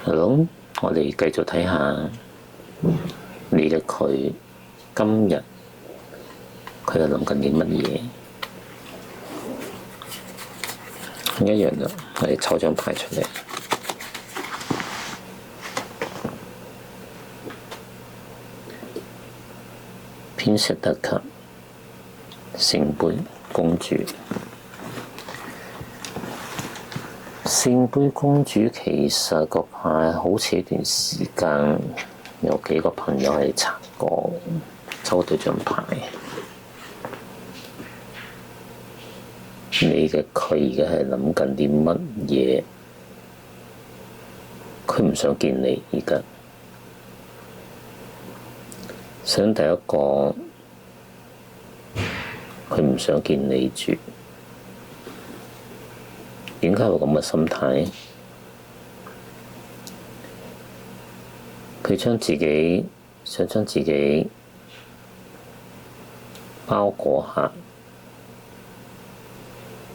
好，我哋繼續睇下你嘅佢今日佢係諗緊啲乜嘢？一樣啦，我哋抽張牌出嚟。偏食特級聖杯公主。聖杯公主其實個牌好似一段時間有幾個朋友係拆過，抽到張牌。你嘅佢而家係諗緊啲乜嘢？佢唔想見你而家，想第一個佢唔想見你住。點解會咁嘅心態？佢想將自己包裹下，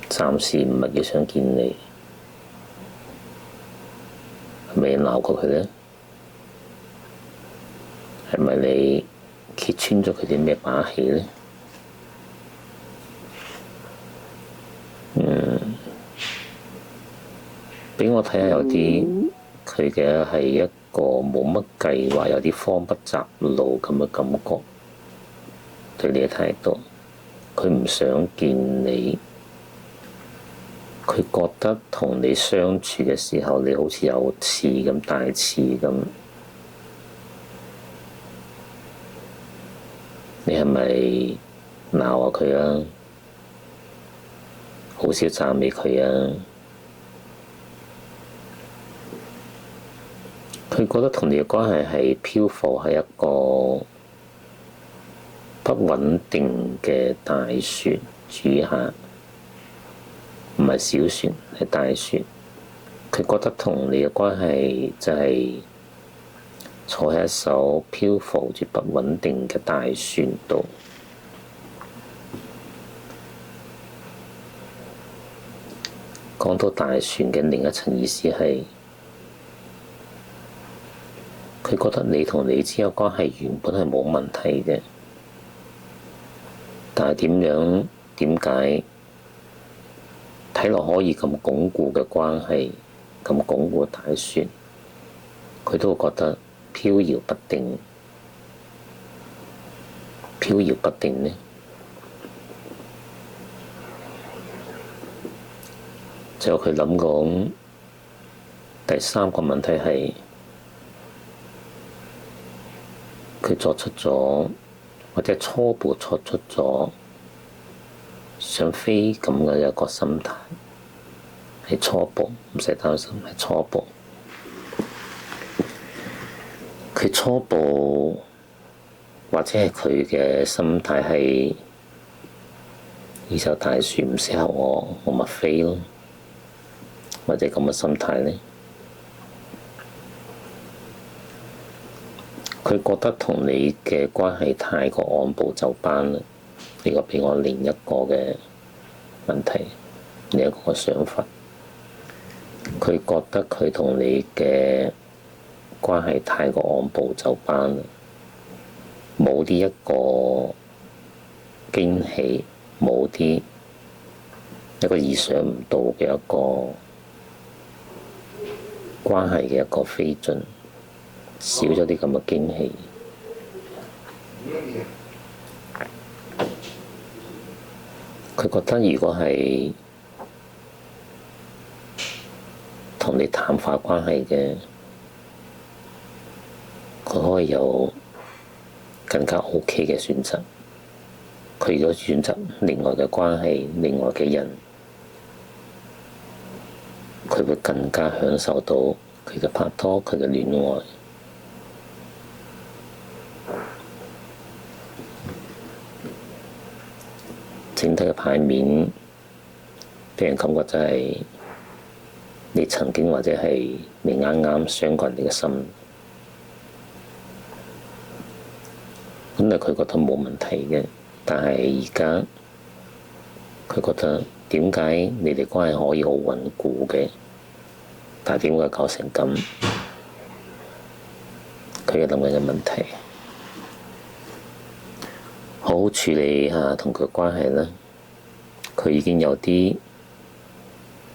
暫時唔係幾想見你。係咪鬧過佢呢？係咪你揭穿咗佢啲咩把戲呢？俾我睇下，有啲佢嘅係一個冇乜計劃，有啲慌不擇路咁嘅感覺。對你嘅態度，佢唔想見你，佢覺得同你相處嘅時候，你好似有刺咁，大刺咁。你係咪鬧下佢啊？好少讚美佢啊？佢覺得同你嘅關係係漂浮喺一個不穩定嘅大船主下，唔係小船，係大船。佢覺得同你嘅關係就係坐喺一艘漂浮住不穩定嘅大船度。講到大船嘅另一層意思係，佢覺得你同你之間關係原本係冇問題嘅，但係點解睇落可以咁鞏固嘅關係，咁鞏固嘅大船，佢都會覺得飄搖不定呢？就佢諗講第三個問題係，佢作出咗或者初步作出咗想飛咁嘅一個心態，係初步，唔使擔心，係初步。佢初步或者係佢嘅心態係呢艘大船唔適合我咪飛咯，或者咁嘅心態呢？佢覺得同你嘅關係太過按部就班啦，呢個俾我另一個嘅問題，另一個想法。佢覺得佢同你嘅關係太過按部就班啦，冇啲一個驚喜，冇啲一個意想唔到嘅一個關係嘅一個飛進，少咗啲咁嘅驚喜。佢覺得如果係同你淡化關係嘅，佢可以有更加 OK 嘅選擇。佢如果選擇另外嘅關係，另外嘅人，佢會更加享受到佢嘅拍拖，佢嘅戀愛。整體嘅牌面俾人感覺就係你曾經或者係你啱啱傷過人哋嘅心，咁佢覺得冇問題嘅。但係而家佢覺得點解你哋關係可以好穩固嘅，但係點解搞成咁？佢嘅諗緊嘅問題，好好處理下同佢關係啦。佢已經有啲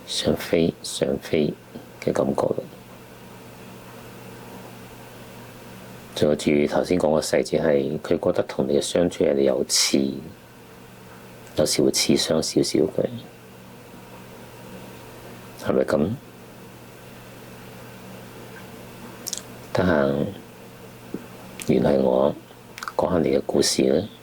想飛嘅感覺啦。仲有住頭先講個細節係，佢覺得同你嘅相處係有刺，有時會刺傷少少佢，係咪咁？得閒聯繫我講下你嘅故事啦。